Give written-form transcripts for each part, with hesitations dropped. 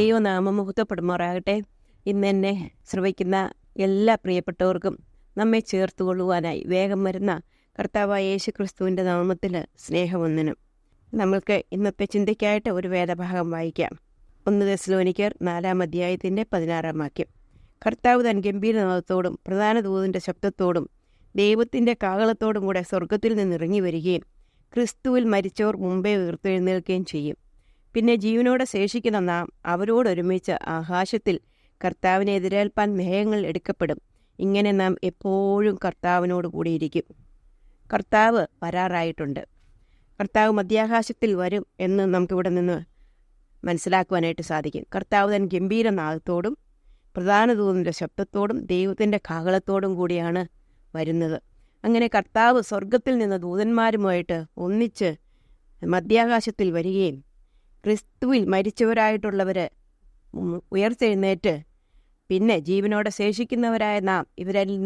ദൈവനാമം മഹത്വപ്പെടുമാറാകട്ടെ. ഇന്ന് എന്നെ ശ്രവിക്കുന്ന എല്ലാ പ്രിയപ്പെട്ടവർക്കും നമ്മെ ചേർത്തുകൊള്ളുവാനായി വേഗം വരുന്ന കർത്താവായ യേശുക്രിസ്തുവിൻ്റെ നാമത്തിൽ സ്നേഹവന്ദനം. നമ്മൾക്ക് ഇന്നത്തെ ചിന്തയ്ക്കായിട്ട് ഒരു വേദഭാഗം വായിക്കാം. 1 തെസ്സലോനിക്കർ 4 അധ്യായത്തിൻ്റെ 16 വാക്യം. കർത്താവ് തൻ ഗംഭീരനാദത്തോടും പ്രധാന ദൂതൻ്റെ ശബ്ദത്തോടും ദൈവത്തിൻ്റെ കാഹളത്തോടും കൂടെ സ്വർഗത്തിൽ നിന്ന് ഇറങ്ങി വരികയും ക്രിസ്തുവിൽ മരിച്ചവർ മുമ്പേ ഉയർത്തെഴുന്നേൽക്കുകയും ചെയ്യും. പിന്നെ ജീവനോടെ ശേഷിക്കുന്ന നാം അവരോടൊരുമിച്ച് ആകാശത്തിൽ കർത്താവിനെ എതിരേൽപ്പാൻ മേഘങ്ങൾ എടുക്കപ്പെടും. ഇങ്ങനെ നാം എപ്പോഴും കർത്താവിനോട് കൂടിയിരിക്കും. കർത്താവ് വരാറായിട്ടുണ്ട്. കർത്താവ് മധ്യാകാശത്തിൽ വരും എന്ന് നമുക്കിവിടെ നിന്ന് മനസ്സിലാക്കുവാനായിട്ട് സാധിക്കും. കർത്താവ് തൻ ഗംഭീരനാദത്തോടും പ്രധാന ദൂതൻ്റെ ശബ്ദത്തോടും ദൈവത്തിൻ്റെ കാഹളത്തോടും കൂടിയാണ് വരുന്നത്. അങ്ങനെ കർത്താവ് സ്വർഗത്തിൽ നിന്ന് ദൂതന്മാരുമായിട്ട് ഒന്നിച്ച് മധ്യാകാശത്തിൽ വരികയും ക്രിസ്തുവിൽ മരിച്ചവരായിട്ടുള്ളവർ ഉയർത്തെഴുന്നേറ്റ് പിന്നെ ജീവനോടെ ശേഷിക്കുന്നവരായ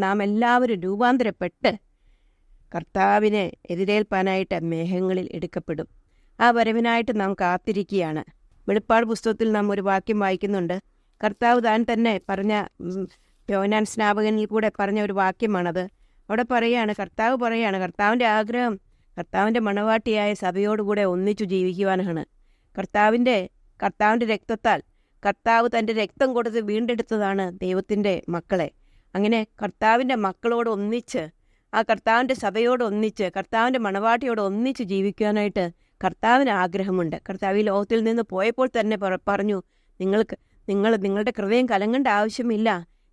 നാം എല്ലാവരും രൂപാന്തരപ്പെട്ട് കർത്താവിനെ എതിരേൽപ്പാനായിട്ട് മേഘങ്ങളിൽ എടുക്കപ്പെടും. ആ വരവിനായിട്ട് നാം കാത്തിരിക്കുകയാണ്. വെളിപ്പാട് പുസ്തകത്തിൽ നാം ഒരു വാക്യം വായിക്കുന്നുണ്ട്. കർത്താവ് താൻ തന്നെ പറഞ്ഞ യോഹന്നാൻ സ്നാപകനിൽ കൂടെ പറഞ്ഞ ഒരു വാക്യമാണത്. അവിടെ കർത്താവിൻ്റെ ആഗ്രഹം കർത്താവിൻ്റെ മണവാട്ടിയായ സഭയോടുകൂടെ ഒന്നിച്ചു ജീവിക്കുവാനാണ്. കർത്താവിൻ്റെ രക്തത്താൽ കർത്താവ് തൻ്റെ രക്തം കൊടുത്ത് വീണ്ടെടുത്തതാണ് ദൈവത്തിൻ്റെ മക്കളെ. അങ്ങനെ കർത്താവിൻ്റെ മക്കളോട് ഒന്നിച്ച്, ആ കർത്താവിൻ്റെ സഭയോട് ഒന്നിച്ച്, കർത്താവിൻ്റെ മണവാട്ടിയോട് ഒന്നിച്ച് ജീവിക്കാനായിട്ട് കർത്താവിന് ആഗ്രഹമുണ്ട്. കർത്താവ് ഈ ലോകത്തിൽ നിന്ന് പോയപ്പോൾ തന്നെ പറഞ്ഞു, നിങ്ങളുടെ ഹൃദയം കലങ്ങേണ്ട ആവശ്യമില്ല.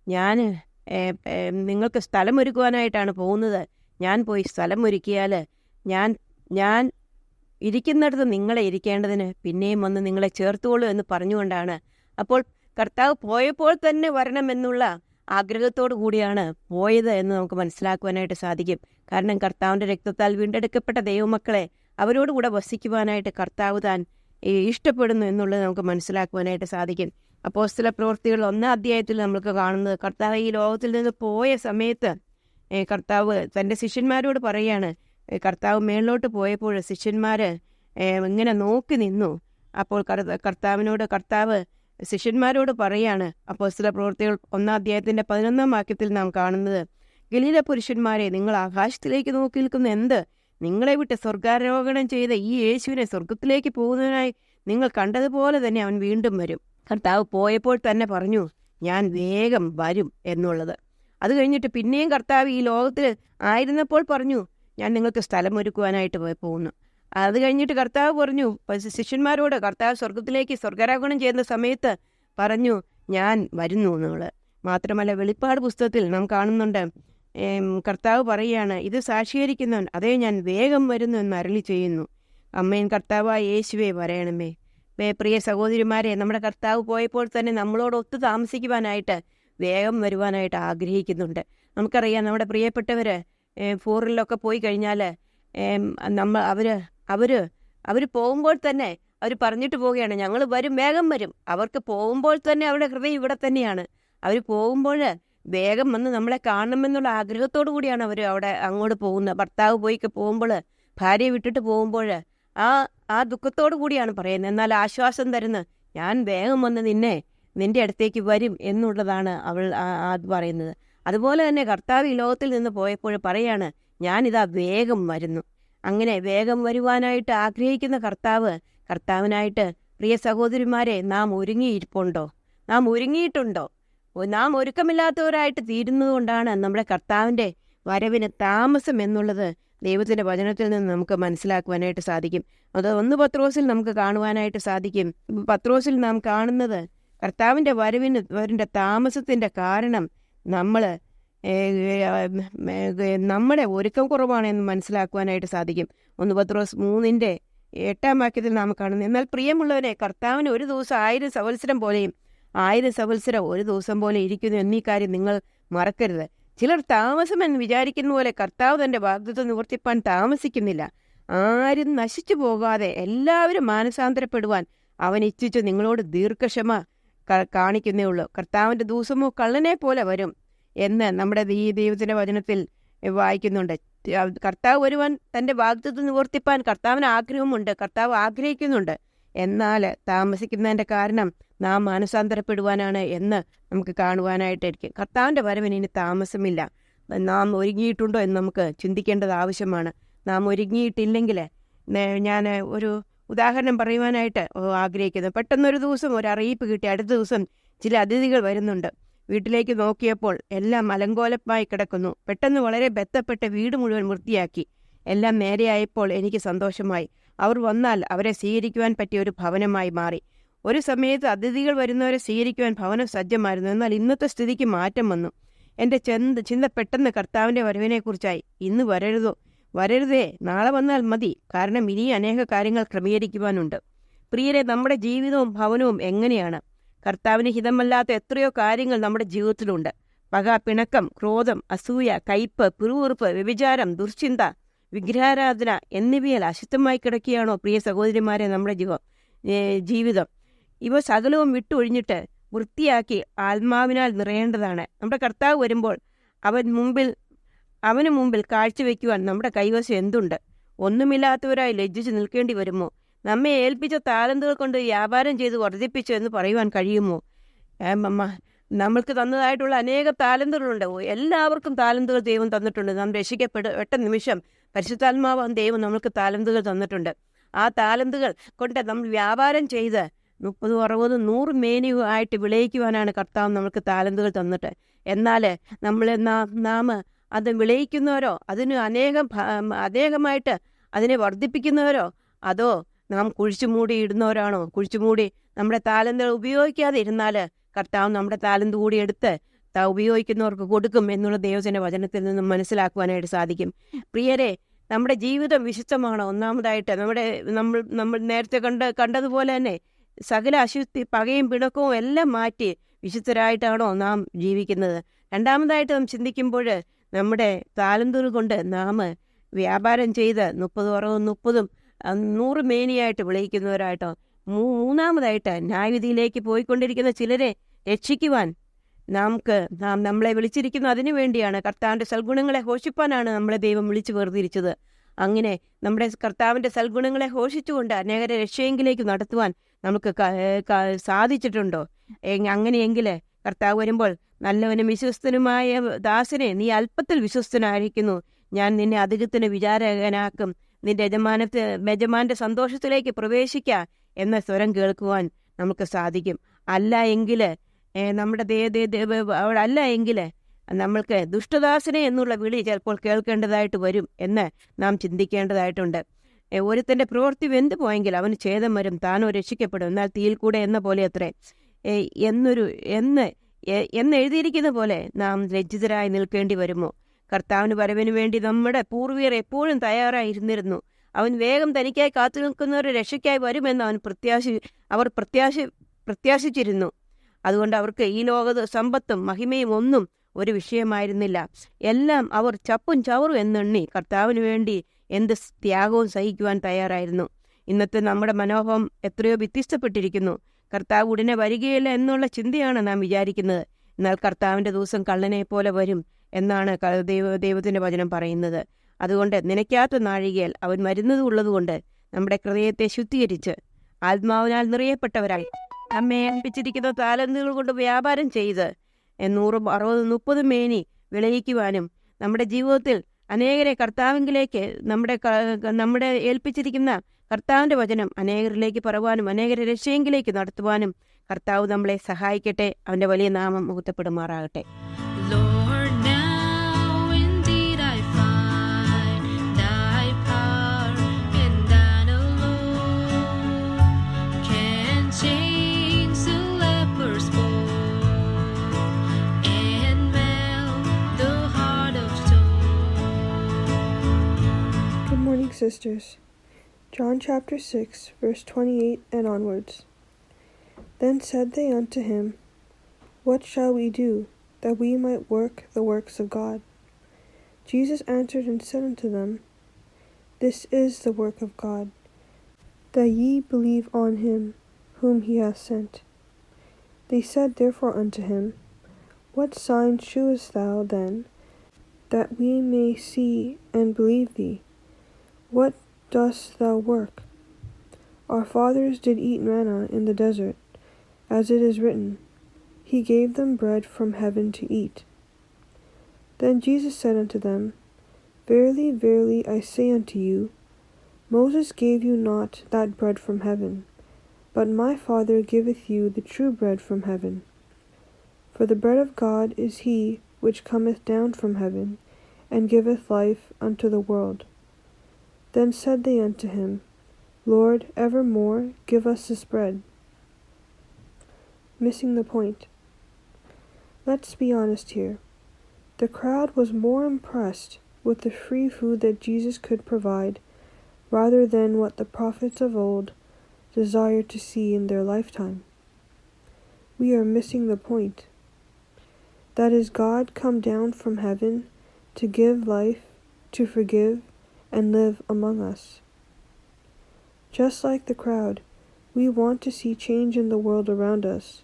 ഞാൻ നിങ്ങൾക്ക് സ്ഥലമൊരുക്കുവാനായിട്ടാണ് പോകുന്നത്. ഞാൻ പോയി സ്ഥലമൊരുക്കിയാൽ ഞാൻ ഇരിക്കുന്നിടത്ത് നിങ്ങളെ ഇരിക്കേണ്ടതിന് പിന്നെയും വന്ന് നിങ്ങളെ ചേർത്തുകൊള്ളൂ എന്ന് പറഞ്ഞുകൊണ്ടാണ്. അപ്പോൾ കർത്താവ് പോയപ്പോൾ തന്നെ വരണമെന്നുള്ള ആഗ്രഹത്തോടു കൂടിയാണ് പോയത് എന്ന് നമുക്ക് മനസ്സിലാക്കുവാനായിട്ട് സാധിക്കും. കാരണം കർത്താവിൻ്റെ രക്തത്താൽ വീണ്ടെടുക്കപ്പെട്ട ദൈവമക്കളെ അവരോടുകൂടെ വസിക്കുവാനായിട്ട് കർത്താവ് താൻ ഇഷ്ടപ്പെടുന്നു എന്നുള്ളത് നമുക്ക് മനസ്സിലാക്കുവാനായിട്ട് സാധിക്കും. അപ്പോസ്തല പ്രവൃത്തികൾ 1 അധ്യായത്തിൽ നമുക്ക് കാണുന്നത്, കർത്താവ് ഈ ലോകത്തിൽ നിന്ന് പോയ സമയത്ത് കർത്താവ് തൻ്റെ ശിഷ്യന്മാരോട് പറയുകയാണ്. കർത്താവ് മേളിലോട്ട് പോയപ്പോൾ ശിഷ്യന്മാർ ഇങ്ങനെ നോക്കി നിന്നു. അപ്പോൾ കർത്താവ് ശിഷ്യന്മാരോട് പറയാണ്. അപ്പോസ്തല പ്രവൃത്തികൾ 1 അധ്യായത്തിൻ്റെ 11 വാക്യത്തിൽ നാം കാണുന്നത്, ഗലീല പുരുഷന്മാരെ, നിങ്ങൾ ആകാശത്തിലേക്ക് നോക്കി നിൽക്കുന്ന എന്ത്? നിങ്ങളെ വിട്ട് സ്വർഗാരോഹണം ചെയ്ത ഈ യേശുവിനെ സ്വർഗത്തിലേക്ക് പോകുന്നതിനായി നിങ്ങൾ കണ്ടതുപോലെ തന്നെ അവൻ വീണ്ടും വരും. കർത്താവ് പോയപ്പോൾ തന്നെ പറഞ്ഞു, ഞാൻ വേഗം വരും എന്നുള്ളത്. അത് കഴിഞ്ഞിട്ട് പിന്നെയും കർത്താവ് ഈ ലോകത്തിൽ ആയിരുന്നപ്പോൾ പറഞ്ഞു, ഞാൻ നിങ്ങൾക്ക് സ്ഥലമൊരുക്കുവാനായിട്ട് പോകുന്നു. അത് കഴിഞ്ഞിട്ട് കർത്താവ് പറഞ്ഞു ശിഷ്യന്മാരോട്, കർത്താവ് സ്വർഗാരോഹണം ചെയ്യുന്ന സമയത്ത് പറഞ്ഞു, ഞാൻ വരുന്നു എന്നുള്ളത്. മാത്രമല്ല വെളിപ്പാട് പുസ്തകത്തിൽ നാം കാണുന്നുണ്ട്, കർത്താവ് പറയുകയാണ്, ഇത് സാക്ഷീകരിക്കുന്നവൻ അതേ ഞാൻ വേഗം വരുന്നു എന്ന് അരുളി ചെയ്യുന്നു. അമ്മേൻ കർത്താവായ യേശുവേ വരയണമേ. പ്രിയ സഹോദരിമാരെ, നമ്മുടെ കർത്താവ് പോയപ്പോൾ തന്നെ നമ്മളോട് ഒത്തു താമസിക്കുവാനായിട്ട് വേഗം വരുവാനായിട്ട് ആഗ്രഹിക്കുന്നുണ്ട്. നമുക്കറിയാം, നമ്മുടെ പ്രിയപ്പെട്ടവർ ഫോറിലൊക്കെ പോയി കഴിഞ്ഞാൽ അവർ പോകുമ്പോൾ തന്നെ അവർ പറഞ്ഞിട്ട് പോവുകയാണ്, ഞങ്ങൾ വരും, വേഗം വരും. അവർക്ക് പോകുമ്പോൾ തന്നെ അവരുടെ ഹൃദയം ഇവിടെ തന്നെയാണ്. അവർ പോകുമ്പോൾ വേഗം വന്ന് നമ്മളെ കാണണമെന്നുള്ള ആഗ്രഹത്തോടു കൂടിയാണ് അവർ അവിടെ അങ്ങോട്ട് പോകുന്നത്. ഭർത്താവ് പോകുമ്പോൾ, ഭാര്യയെ വിട്ടിട്ട് പോകുമ്പോൾ ആ ദുഃഖത്തോടു കൂടിയാണ് പറയുന്നത്. എന്നാൽ ആശ്വാസം തരുന്ന, ഞാൻ വേഗം വന്ന് നിന്റെ അടുത്തേക്ക് വരും എന്നുള്ളതാണ് അവൾ അത് പറയുന്നത്. അതുപോലെ തന്നെ കർത്താവ് ഈ ലോകത്തിൽ നിന്ന് പോയപ്പോൾ പറയാണ്, ഞാനിതാ വേഗം വരുന്നു. അങ്ങനെ വേഗം വരുവാനായിട്ട് ആഗ്രഹിക്കുന്ന കർത്താവിനായിട്ട് പ്രിയ സഹോദരിമാരെ, നാം ഒരുങ്ങിയിട്ടുണ്ടോ? നാം ഒരുങ്ങിയിട്ടുണ്ടോ? നാം ഒരുക്കമില്ലാത്തവരായിട്ട് തീരുന്നതുകൊണ്ടാണ് നമ്മുടെ കർത്താവിൻ്റെ വരവിന് താമസം എന്നുള്ളത് ദൈവത്തിൻ്റെ വചനത്തിൽ നിന്ന് നമുക്ക് മനസ്സിലാക്കുവാനായിട്ട് സാധിക്കും. അത് 1 പത്രോസിൽ നമുക്ക് കാണുവാനായിട്ട് സാധിക്കും. പത്രോസിൽ നാം കാണുന്നത് കർത്താവിൻ്റെ വരവിൻ്റെ താമസത്തിൻ്റെ കാരണം നമ്മുടെ ഒരുക്കം കുറവാണെന്ന് മനസ്സിലാക്കുവാനായിട്ട് സാധിക്കും. 1 പത്രോസ് 3:8 വാക്യത്തിൽ നാം കാണുന്നു, എന്നാൽ പ്രിയമുള്ളവരെ, കർത്താവിന് ഒരു ദിവസം 1000 സംവത്സരം പോലെയും 1000 സംവത്സരം ഒരു ദിവസം പോലെ ഇരിക്കുന്നു എന്നീ കാര്യം നിങ്ങൾ മറക്കരുത്. ചിലർ താമസമെന്ന് വിചാരിക്കുന്ന പോലെ കർത്താവ് തൻ്റെ വാഗ്ദത്തം നിവർത്തിപ്പാൻ താമസിക്കുന്നില്ല. ആരും നശിച്ചു പോകാതെ എല്ലാവരും മാനസാന്തരപ്പെടുവാൻ അവൻ ഇച്ഛിച്ച് നിങ്ങളോട് ദീർഘക്ഷമ കാണിക്കുന്നേ ഉള്ളൂ. കർത്താവിൻ്റെ ദിവസമോ കള്ളനെ പോലെ വരും എന്ന് നമ്മുടെ ഈ ദൈവത്തിൻ്റെ വചനത്തിൽ വായിക്കുന്നുണ്ട്. കർത്താവ് ഒരുവൻ തൻ്റെ വാഗ്ദത്തം നിവർത്തിപ്പാൻ കർത്താവിന് ആഗ്രഹമുണ്ട്, കർത്താവ് ആഗ്രഹിക്കുന്നുണ്ട്. എന്നാൽ താമസിക്കുന്നതിൻ്റെ കാരണം നാം മാനസാന്തരപ്പെടുവാനാണ് എന്ന് നമുക്ക് കാണുവാനായിട്ടായിരിക്കും. കർത്താവിൻ്റെ വരവിന് ഇനി താമസമില്ല. നാം ഒരുങ്ങിയിട്ടുണ്ടോ എന്ന് നമുക്ക് ചിന്തിക്കേണ്ടത് ആവശ്യമാണ്. നാം ഒരുങ്ങിയിട്ടില്ലെങ്കിൽ, ഞാൻ ഒരു ഉദാഹരണം പറയുവാനായിട്ട് ആഗ്രഹിക്കുന്നു. പെട്ടെന്നൊരു ദിവസം ഒരു അറിയിപ്പ് കിട്ടി, അടുത്ത ദിവസം ചില അതിഥികൾ വരുന്നുണ്ട്. വീട്ടിലേക്ക് നോക്കിയപ്പോൾ എല്ലാം അലങ്കോലമായി കിടക്കുന്നു. പെട്ടെന്ന് വളരെ ബന്ധപ്പെട്ട് വീട് മുഴുവൻ വൃത്തിയാക്കി. എല്ലാം നേരെയായപ്പോൾ എനിക്ക് സന്തോഷമായി. അവർ വന്നാൽ അവരെ സ്വീകരിക്കുവാൻ പറ്റിയ ഒരു ഭവനമായി മാറി. ഒരു സമയത്ത് അതിഥികൾ വരുന്നവരെ സ്വീകരിക്കുവാൻ ഭവനം സജ്ജമായിരുന്നു. എന്നാൽ ഇന്നത്തെ സ്ഥിതിക്ക് മാറ്റം വന്നു. എൻ്റെ ചിന്ത പെട്ടെന്ന് കർത്താവിൻ്റെ വരവിനെക്കുറിച്ചായി. ഇന്ന് വരരുതേ, നാളെ വന്നാൽ മതി. കാരണം ഇനി അനേക കാര്യങ്ങൾ ക്രമീകരിക്കുവാനുണ്ട്. പ്രിയരെ, നമ്മുടെ ജീവിതവും ഭവനവും എങ്ങനെയാണ്? കർത്താവിന് ഹിതമല്ലാത്ത എത്രയോ കാര്യങ്ങൾ നമ്മുടെ ജീവിതത്തിലുണ്ട്. പക, പിണക്കം, ക്രോധം, അസൂയ, കയ്പ്, പിറുവിറുപ്പ്, വ്യഭിചാരം, ദുർചിന്ത, വിഗ്രഹാരാധന എന്നിവയിൽ അശുദ്ധമായി കിടക്കുകയാണോ പ്രിയ സഹോദരിമാരെ നമ്മുടെ ജീവിതം? ഇവ സകലവും വിട്ടൊഴിഞ്ഞിട്ട് വൃത്തിയാക്കി ആത്മാവിനാൽ നിറയേണ്ടതാണ്. നമ്മുടെ കർത്താവ് വരുമ്പോൾ അവന് മുമ്പിൽ കാഴ്ചവെക്കുവാൻ നമ്മുടെ കൈവശം എന്തുണ്ട്? ഒന്നുമില്ലാത്തവരായി ലജ്ജിച്ച് നിൽക്കേണ്ടി വരുമോ? നമ്മെ ഏൽപ്പിച്ച താലന്തുകൾ കൊണ്ട് വ്യാപാരം ചെയ്ത് വർദ്ധിപ്പിച്ചു എന്ന് പറയുവാൻ കഴിയുമോ? നമ്മൾക്ക് തന്നതായിട്ടുള്ള അനേക താലന്തുകളുണ്ട്. എല്ലാവർക്കും താലന്തുകൾ ദൈവം തന്നിട്ടുണ്ട്. നാം രക്ഷിക്കപ്പെട്ട നിമിഷം പരിശുദ്ധാത്മാവാൻ ദൈവം നമ്മൾക്ക് താലന്തുകൾ തന്നിട്ടുണ്ട്. ആ താലന്തുകൾ കൊണ്ട് നമ്മൾ വ്യാപാരം ചെയ്ത് 30, 60, 100 മേനിയുമായിട്ട് വിളയിക്കുവാനാണ് കർത്താവ് നമ്മൾക്ക് താലന്തുകൾ തന്നിട്ട്. എന്നാൽ നാം അത് വിളയിക്കുന്നവരോ അതിന് അനേകമായിട്ട് അതിനെ വർദ്ധിപ്പിക്കുന്നവരോ അതോ നാം കുഴിച്ചുമൂടി ഇടുന്നവരാണോ? കുഴിച്ചുമൂടി നമ്മുടെ താലന്തുകൾ ഉപയോഗിക്കാതെ ഇരുന്നാൽ കർത്താവ് നമ്മുടെ താലന്ത് കൂടി എടുത്ത് ഉപയോഗിക്കുന്നവർക്ക് കൊടുക്കും എന്നുള്ള ദൈവത്തിന്റെ വചനത്തിൽ നിന്നും മനസ്സിലാക്കുവാനായിട്ട് സാധിക്കും. പ്രിയരെ, നമ്മുടെ ജീവിതം വിശുദ്ധമാണോ? ഒന്നാമതായിട്ട് നമ്മൾ നേരത്തെ കണ്ടതുപോലെ തന്നെ സകല അശുദ്ധി, പകയും പിണക്കവും എല്ലാം മാറ്റി വിശുദ്ധരായിട്ടാണോ നാം ജീവിക്കുന്നത്? രണ്ടാമതായിട്ട് നാം ചിന്തിക്കുമ്പോൾ നമ്മുടെ താലന്തുകൾ കൊണ്ട് നാം വ്യാപാരം ചെയ്ത് 30, 60, 100 മേനിയായിട്ട് വിളയിക്കുന്നവരായിട്ടോ? മൂന്നാമതായിട്ട് ന്യായവിധിയിലേക്ക് പോയിക്കൊണ്ടിരിക്കുന്ന ചിലരെ രക്ഷിക്കുവാൻ നമ്മളെ വിളിച്ചിരിക്കുന്നു. അതിനു വേണ്ടിയാണ്. കർത്താവിൻ്റെ സൽഗുണങ്ങളെ ഘോഷിപ്പാനാണ് നമ്മളെ ദൈവം വിളിച്ചു വേർതിരിച്ചത്. അങ്ങനെ നമ്മുടെ കർത്താവിൻ്റെ സൽഗുണങ്ങളെ ഘോഷിച്ചുകൊണ്ട് അനേകരെ രക്ഷയെങ്കിലേക്ക് നടത്തുവാൻ നമുക്ക് സാധിച്ചിട്ടുണ്ടോ? അങ്ങനെയെങ്കിൽ കർത്താവ് വരുമ്പോൾ നല്ലവനും വിശ്വസ്തനുമായ ദാസനെ, നീ അല്പത്തിൽ വിശ്വസ്തനായിരിക്കുന്നു, ഞാൻ നിന്നെ അധികത്തിന് വിചാരകനാക്കും, നിന്റെ യജമാന്റെ സന്തോഷത്തിലേക്ക് പ്രവേശിക്കുക എന്ന സ്വരം കേൾക്കുവാൻ നമുക്ക് സാധിക്കും. അല്ല എങ്കിൽ നമ്മൾക്ക് ദുഷ്ടദാസനെ എന്നുള്ള വിളി ചിലപ്പോൾ കേൾക്കേണ്ടതായിട്ട് വരും എന്ന് നാം ചിന്തിക്കേണ്ടതായിട്ടുണ്ട്. ഒരുത്തൻ്റെ പ്രവൃത്തി വെന്തു പോയെങ്കിൽ അവന് ഛേദം വരും, താനോ രക്ഷിക്കപ്പെടും, എന്നാൽ തീയിൽ കൂടെ എന്ന പോലെ അത്രേ എന്ന് എഴുതിയിരിക്കുന്ന പോലെ നാം ലജ്ജിതരായി നിൽക്കേണ്ടി വരുമോ? കർത്താവിന് വരവിന് വേണ്ടി നമ്മുടെ പൂർവികർ എപ്പോഴും തയ്യാറായിരുന്നിരുന്നു. അവൻ വേഗം തനിക്കായി കാത്തു നിൽക്കുന്നവരുടെ രക്ഷയ്ക്കായി വരുമെന്ന് അവർ പ്രത്യാശിച്ചിരുന്നു. അതുകൊണ്ട് അവർക്ക് ഈ ലോകത്ത് സമ്പത്തും മഹിമയും ഒന്നും ഒരു വിഷയമായിരുന്നില്ല. എല്ലാം അവർ ചപ്പും ചവറും എന്നെണ്ണി കർത്താവിന് വേണ്ടി എന്ത് ത്യാഗവും സഹിക്കുവാൻ തയ്യാറായിരുന്നു. ഇന്നത്തെ നമ്മുടെ മനോഭാവം എത്രയോ വ്യത്യസ്തപ്പെട്ടിരിക്കുന്നു. കർത്താവ് ഉടനെ വരികയില്ല എന്നുള്ള ചിന്തയാണ് നാം വിചാരിക്കുന്നത്. എന്നാൽ കർത്താവിൻ്റെ ദിവസം കള്ളനെ പോലെ വരും എന്നാണ് ദൈവത്തിൻ്റെ വചനം പറയുന്നത്. അതുകൊണ്ട് നനയ്ക്കാത്ത നാഴികയിൽ അവൻ വരുന്നത് ഉള്ളതുകൊണ്ട് നമ്മുടെ ഹൃദയത്തെ ശുദ്ധീകരിച്ച് ആത്മാവിനാൽ നിറയപ്പെട്ടവരായി നമ്മെ ഏൽപ്പിച്ചിരിക്കുന്ന താലന്തുകൾ കൊണ്ട് വ്യാപാരം ചെയ്ത് 100, 60, 30 മേനി വിളയിക്കുവാനും നമ്മുടെ ജീവിതത്തിൽ അനേകരെ കർത്താവിലേക്ക് നമ്മുടെ ഏൽപ്പിച്ചിരിക്കുന്ന കർത്താവിൻ്റെ വചനം അനേകരിലേക്ക് പറയുവാനും അനേകരെ രക്ഷയെങ്കിലേക്ക് നടത്തുവാനും കർത്താവ് നമ്മളെ സഹായിക്കട്ടെ. അവൻ്റെ വലിയ നാമം മുഹൂർത്തപ്പെടുമാറാകട്ടെ. Sisters, John chapter 6, verse 28 and onwards. Then said they unto him, What shall we do, that we might work the works of God? Jesus answered and said unto them, This is the work of God, that ye believe on him whom he hath sent. They said therefore unto him, What sign shewest thou then, that we may see and believe thee? What dost thou work? Our fathers did eat manna in the desert. as it is written, He gave them bread from heaven to eat. Then Jesus said unto them, Verily, verily, I say unto you, Moses gave you not that bread from heaven, but my Father giveth you the true bread from heaven. For the bread of God is he which cometh down from heaven, and giveth life unto the world. Then said they unto him, Lord, evermore give us this bread. Missing the point. Let's be honest here. The crowd was more impressed with the free food that Jesus could provide, rather than what the prophets of old desired to see in their lifetime. We are missing the point. That is God come down from heaven to give life, to forgive, and live among us. Just like the crowd, we want to see change in the world around us,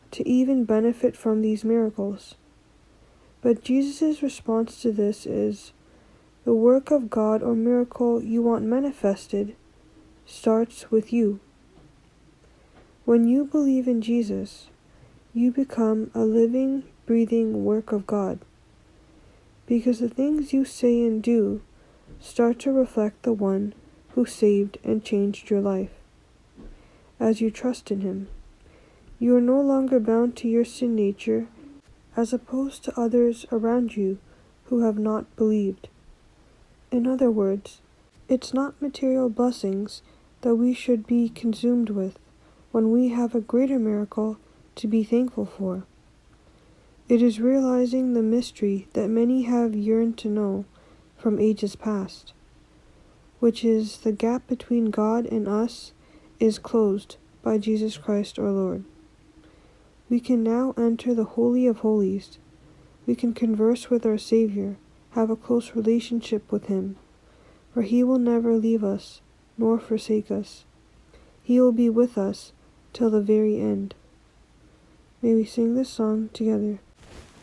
to even benefit from these miracles. But Jesus' response to this is, the work of God or miracle you want manifested starts with you. When you believe in Jesus, you become a living, breathing work of God, because the things you say and do start to reflect the one who saved and changed your life. As you trust in him, you are no longer bound to your sin nature as opposed to others around you who have not believed. In other words, it's not material blessings that we should be consumed with when we have a greater miracle to be thankful for. It is realizing the mystery that many have yearned to know from ages past, which is the gap between God and us is closed by Jesus Christ our Lord. We can now enter the Holy of Holies. We can converse with our Savior, have a close relationship with him, for he will never leave us nor forsake us. He will be with us till the very end. May we sing this song together.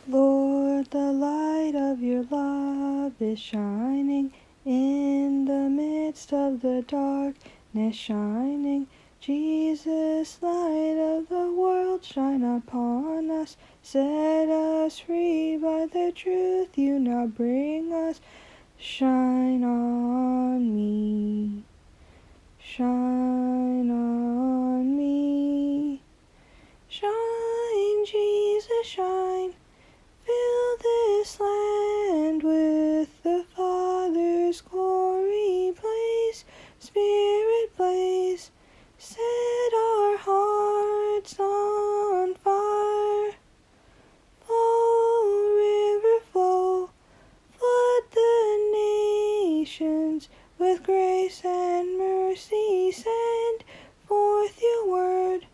Lord, the light of your love is shining in the midst of the darkness shining. Jesus, light of the world, shine upon us. Set us free by the truth you now bring us. Shine on me. Shine on me. Shine, Jesus, shine. Fill this land with the Father's glory. Blaze, Spirit, blaze. Set our hearts on fire. Flow, river, flow. Flood the nations with grace and mercy. Send forth your word,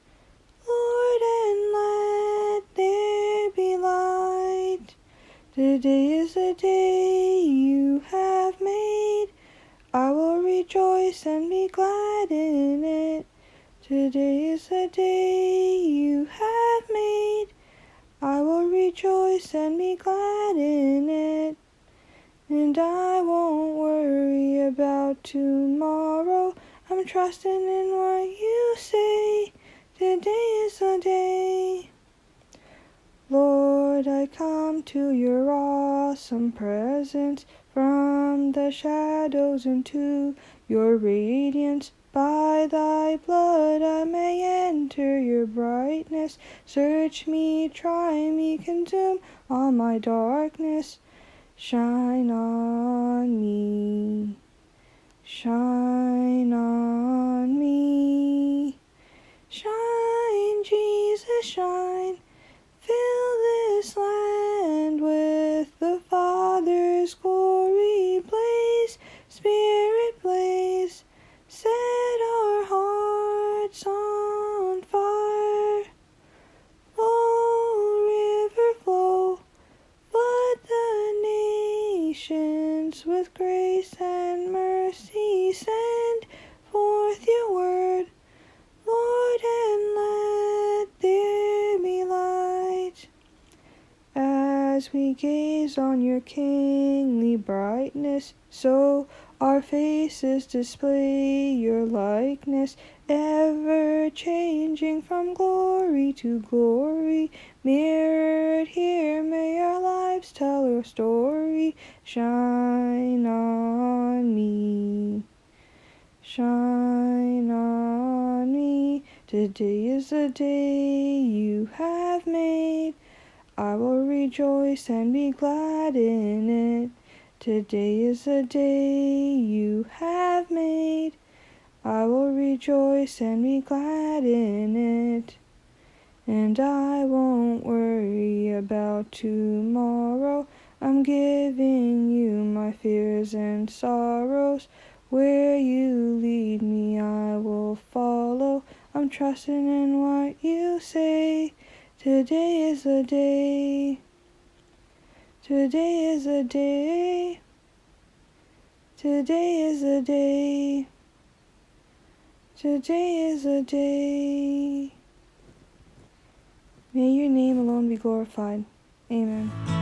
Lord, and let there be light. Today is the day you have made. I will rejoice and be glad in it. Today is the day you have made. I will rejoice and be glad in it. And I won't worry about tomorrow. I'm trusting in what you say. Today is the day. Lord, I come to your awesome presence. From the shadows into your radiance. By thy blood I may enter your brightness. Search me, try me, consume all my darkness. Shine on me. Shine on me. Shine, Jesus, shine. Fill this land with the Father's glory. Blaze, Spirit, blaze. Set our hearts on fire. Flow, river, flow. Flood the nations with grace and mercy. Send forth your word, Lord, and let there be light. As we gaze on your kingly brightness, so Our faces display your likeness, ever changing from glory to glory. Mirrored here, may our lives tell your story. Shine on me, shine on me. Today is the day you have made. I will rejoice and be glad in it. Today is the day you have made. I will rejoice and be glad in it. And I won't worry about tomorrow. I'm giving you my fears and sorrows. Where you lead me, I will follow. I'm trusting in what you say. Today is the day. Today is the day. Today is the day. Today is the day. May your name alone be glorified. Amen.